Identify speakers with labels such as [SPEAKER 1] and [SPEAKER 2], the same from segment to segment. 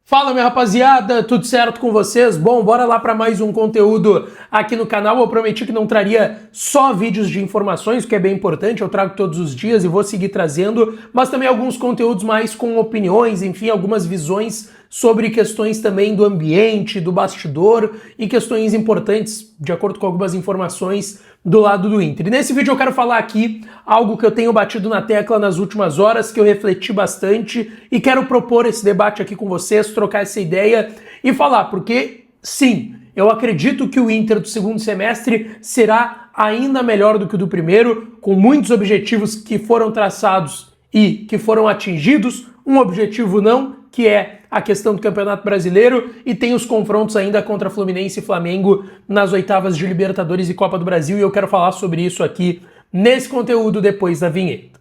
[SPEAKER 1] Fala, minha rapaziada, tudo certo com vocês? Bom, bora lá para mais um conteúdo aqui no canal. Eu prometi que não traria só vídeos de informações, o que é bem importante, eu trago todos os dias e vou seguir trazendo, mas também alguns conteúdos mais com opiniões, enfim, algumas visões sobre questões também do ambiente, do bastidor e questões importantes, de acordo com algumas informações do lado do Inter. E nesse vídeo eu quero falar aqui algo que eu tenho batido na tecla nas últimas horas, que eu refleti bastante e quero propor esse debate aqui com vocês, trocar essa ideia e falar, porque sim, eu acredito que o Inter do segundo semestre será ainda melhor do que o do primeiro, com muitos objetivos que foram traçados e que foram atingidos, um objetivo não, que é a questão do Campeonato Brasileiro, e tem os confrontos ainda contra Fluminense e Flamengo nas oitavas de Libertadores e Copa do Brasil, e eu quero falar sobre isso aqui nesse conteúdo depois da vinheta.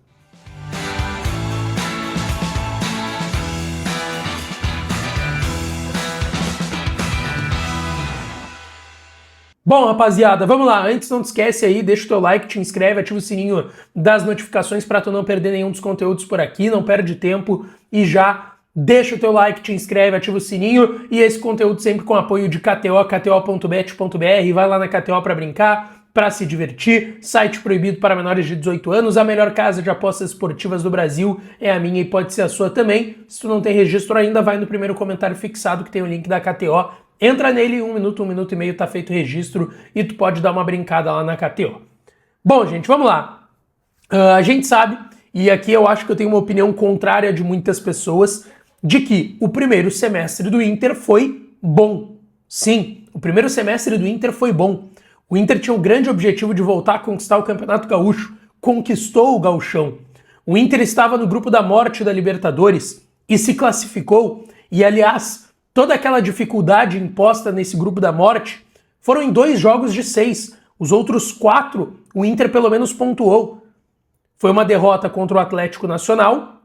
[SPEAKER 1] Bom, rapaziada, vamos lá. Antes, não te esquece aí, deixa o teu like, te inscreve, ativa o sininho das notificações para tu não perder nenhum dos conteúdos por aqui, não perde tempo e já deixa o teu like, te inscreve, ativa o sininho, e esse conteúdo sempre com apoio de KTO, kto.bet.br, vai lá na KTO para brincar, para se divertir, site proibido para menores de 18 anos, a melhor casa de apostas esportivas do Brasil é a minha e pode ser a sua também. Se tu não tem registro ainda, vai no primeiro comentário fixado que tem o link da KTO, entra nele, um minuto e meio tá feito o registro e tu pode dar uma brincada lá na KTO. Bom, gente, vamos lá. A gente sabe, e aqui eu acho que eu tenho uma opinião contrária de muitas pessoas, de que o primeiro semestre do Inter foi bom. Sim, o primeiro semestre do Inter foi bom. O Inter tinha um grande objetivo de voltar a conquistar o Campeonato Gaúcho, conquistou o Gauchão. O Inter estava no grupo da morte da Libertadores e se classificou, e aliás, toda aquela dificuldade imposta nesse grupo da morte foram em 2 jogos de 6. Os outros 4, o Inter pelo menos pontuou. Foi uma derrota contra o Atlético Nacional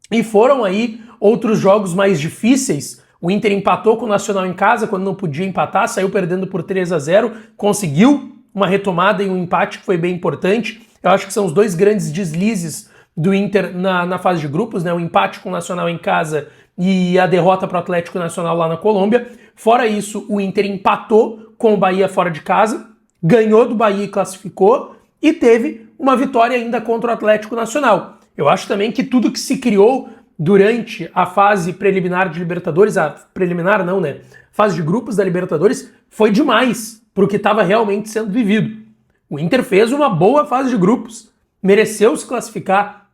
[SPEAKER 1] e foram aí outros jogos mais difíceis. O Inter empatou com o Nacional em casa quando não podia empatar, saiu perdendo por 3-0, conseguiu uma retomada e um empate que foi bem importante. Eu acho que são os 2 grandes deslizes do Inter na fase de grupos, né? O empate com o Nacional em casa e a derrota para o Atlético Nacional lá na Colômbia. Fora isso, o Inter empatou com o Bahia fora de casa, ganhou do Bahia e classificou, e teve uma vitória ainda contra o Atlético Nacional. Eu acho também que tudo que se criou durante a fase preliminar de Libertadores, a preliminar não, né? Fase de grupos da Libertadores, foi demais pro que estava realmente sendo vivido. O Inter fez uma boa fase de grupos, mereceu se classificar.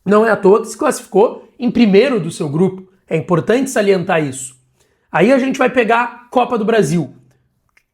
[SPEAKER 1] Não é à toa que se classificou em primeiro do seu grupo. É importante salientar isso. Aí a gente vai pegar a Copa do Brasil.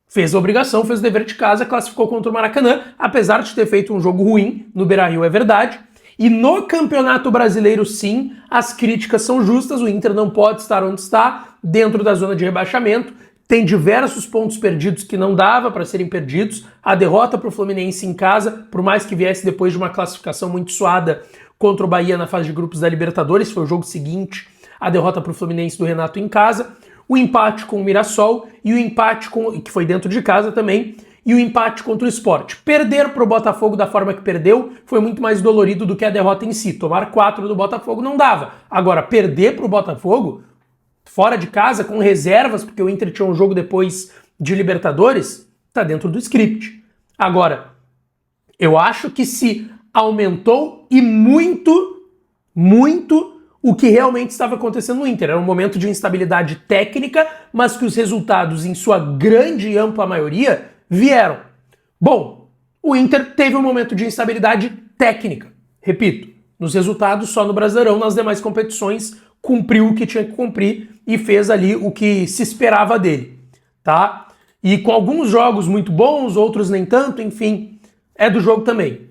[SPEAKER 1] Fez a obrigação, fez o dever de casa, classificou contra o Maracanã, apesar de ter feito um jogo ruim no Beira-Rio, é verdade. E no Campeonato Brasileiro, sim, as críticas são justas. O Inter não pode estar onde está, dentro da zona de rebaixamento. Tem diversos pontos perdidos que não dava para serem perdidos. A derrota para o Fluminense em casa, por mais que viesse depois de uma classificação muito suada contra o Bahia na fase de grupos da Libertadores, foi o jogo seguinte, a derrota para o Fluminense do Renato em casa, o empate com o Mirassol e o empate que foi dentro de casa também, e o empate contra o Sport. Perder para o Botafogo da forma que perdeu foi muito mais dolorido do que a derrota em si. Tomar 4 do Botafogo não dava. Agora, perder para o Botafogo, fora de casa, com reservas, porque o Inter tinha um jogo depois de Libertadores, tá dentro do script. Agora, eu acho que se aumentou e muito o que realmente estava acontecendo no Inter. Era um momento de instabilidade técnica, mas que os resultados, em sua grande e ampla maioria, vieram. Bom, o Inter teve um momento de instabilidade técnica. Repito, nos resultados, só no Brasileirão, nas demais competições, cumpriu o que tinha que cumprir e fez ali o que se esperava dele, tá? E com alguns jogos muito bons, outros nem tanto, enfim, é do jogo também.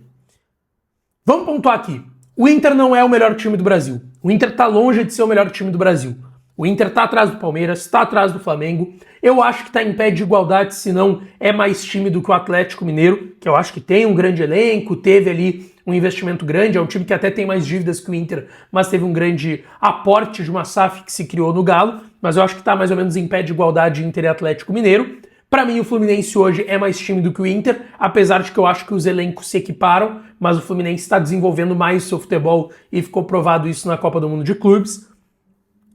[SPEAKER 1] Vamos pontuar aqui. O Inter não é o melhor time do Brasil. O Inter está longe de ser o melhor time do Brasil. O Inter está atrás do Palmeiras, está atrás do Flamengo. Eu acho que está em pé de igualdade, se não é mais time do que o Atlético Mineiro, que eu acho que tem um grande elenco, teve ali um investimento grande, é um time que até tem mais dívidas que o Inter, mas teve um grande aporte de uma SAF que se criou no Galo, mas eu acho que está mais ou menos em pé de igualdade Inter e Atlético Mineiro. Para mim, o Fluminense hoje é mais time do que o Inter, apesar de que eu acho que os elencos se equiparam, mas o Fluminense está desenvolvendo mais o seu futebol e ficou provado isso na Copa do Mundo de Clubes.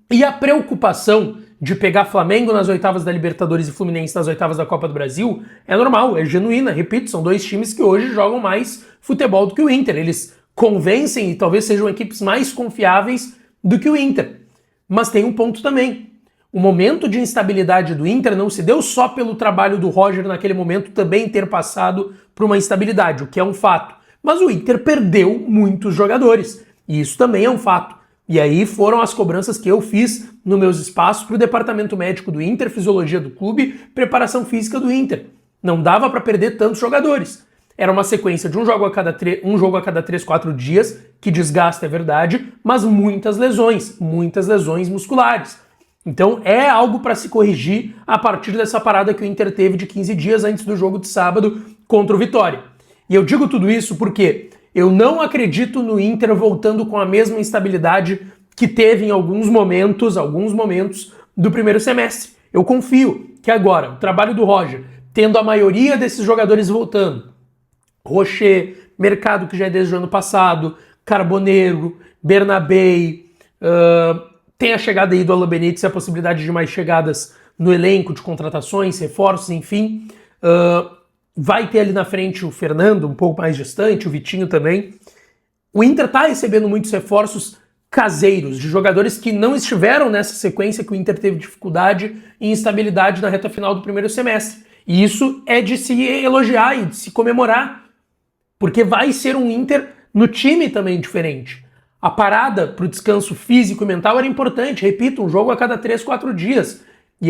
[SPEAKER 1] E a preocupação de pegar Flamengo nas oitavas da Libertadores e Fluminense nas oitavas da Copa do Brasil é normal, é genuína. Repito, são dois times que hoje jogam mais futebol do que o Inter. Eles convencem e talvez sejam equipes mais confiáveis do que o Inter. Mas tem um ponto também. O momento de instabilidade do Inter não se deu só pelo trabalho do Roger naquele momento também ter passado por uma instabilidade, o que é um fato. Mas o Inter perdeu muitos jogadores, e isso também é um fato. E aí foram as cobranças que eu fiz nos meus espaços para o departamento médico do Inter, fisiologia do clube, preparação física do Inter. Não dava para perder tantos jogadores. Era uma sequência de um jogo a cada 3, 4 dias, que desgasta, é verdade, mas muitas lesões musculares. Então é algo para se corrigir a partir dessa parada que o Inter teve de 15 dias antes do jogo de sábado contra o Vitória. E eu digo tudo isso porque eu não acredito no Inter voltando com a mesma instabilidade que teve em alguns momentos do primeiro semestre. Eu confio que agora, o trabalho do Roger, tendo a maioria desses jogadores voltando, Rocher, Mercado, que já é desde o ano passado, Carboneiro, Bernabei, tem a chegada aí do Alan Benítez e a possibilidade de mais chegadas no elenco, de contratações, reforços, enfim. Vai ter ali na frente o Fernando, um pouco mais distante, o Vitinho também. O Inter está recebendo muitos reforços caseiros, de jogadores que não estiveram nessa sequência que o Inter teve dificuldade e instabilidade na reta final do primeiro semestre. E isso é de se elogiar e de se comemorar, porque vai ser um Inter no time também diferente. A parada para o descanso físico e mental era importante, repito, um jogo a cada 3, 4 dias. E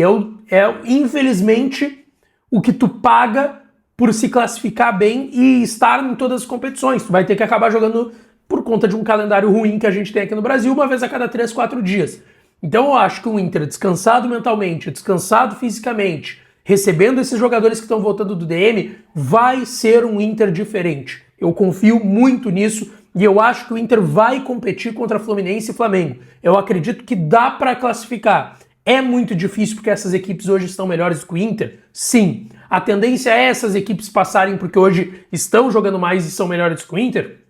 [SPEAKER 1] infelizmente, o que tu paga por se classificar bem e estar em todas as competições. Tu vai ter que acabar jogando por conta de um calendário ruim que a gente tem aqui no Brasil, uma vez a cada 3, 4 dias. Então eu acho que o Inter descansado mentalmente, descansado fisicamente, recebendo esses jogadores que estão voltando do DM, vai ser um Inter diferente. Eu confio muito nisso e eu acho que o Inter vai competir contra Fluminense e Flamengo. Eu acredito que dá para classificar. É muito difícil porque essas equipes hoje estão melhores do que o Inter? Sim. A tendência é essas equipes passarem porque hoje estão jogando mais e são melhores que o Inter?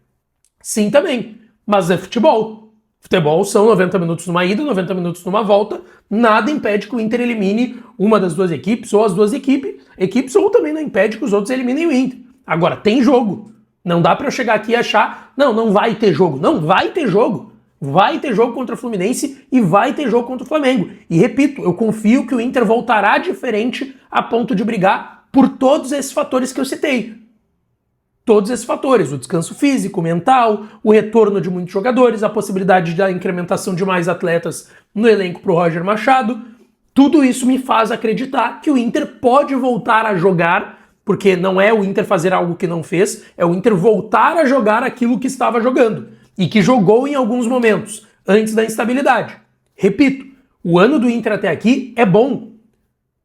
[SPEAKER 1] Sim também. Mas é futebol. Futebol são 90 minutos numa ida, 90 minutos numa volta. Nada impede que o Inter elimine uma das duas equipes ou as duas equipes ou também não impede que os outros eliminem o Inter. Agora, tem jogo. Não dá para eu chegar aqui e achar, não vai ter jogo. Não, vai ter jogo. Vai ter jogo contra o Fluminense e vai ter jogo contra o Flamengo. E repito, eu confio que o Inter voltará diferente a ponto de brigar por todos esses fatores que eu citei. Todos esses fatores, o descanso físico, mental, o retorno de muitos jogadores, a possibilidade da incrementação de mais atletas no elenco para o Roger Machado. Tudo isso me faz acreditar que o Inter pode voltar a jogar, porque não é o Inter fazer algo que não fez, é o Inter voltar a jogar aquilo que estava jogando. E que jogou em alguns momentos, antes da instabilidade. Repito, o ano do Inter até aqui é bom.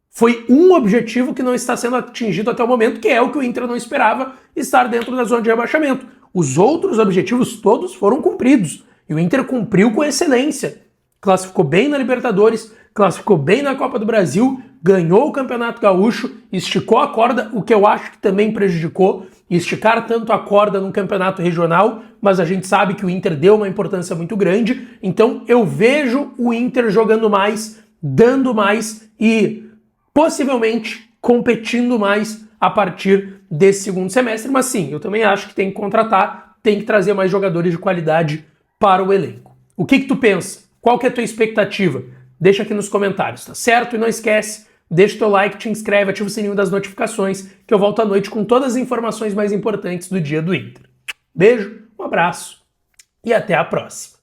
[SPEAKER 1] Foi um objetivo que não está sendo atingido até o momento, que é o que o Inter não esperava, estar dentro da zona de rebaixamento. Os outros objetivos todos foram cumpridos. E o Inter cumpriu com excelência. Classificou bem na Libertadores, classificou bem na Copa do Brasil, ganhou o Campeonato Gaúcho, esticou a corda, o que eu acho que também prejudicou, esticar tanto a corda num campeonato regional, mas a gente sabe que o Inter deu uma importância muito grande, então eu vejo o Inter jogando mais, dando mais e possivelmente competindo mais a partir desse segundo semestre, mas sim, eu também acho que tem que contratar, tem que trazer mais jogadores de qualidade para o elenco. O que tu pensa? Qual que é a tua expectativa? Deixa aqui nos comentários, tá certo? E não esquece, deixa o teu like, te inscreve, ativa o sininho das notificações, que eu volto à noite com todas as informações mais importantes do dia do Inter. Beijo, um abraço e até a próxima.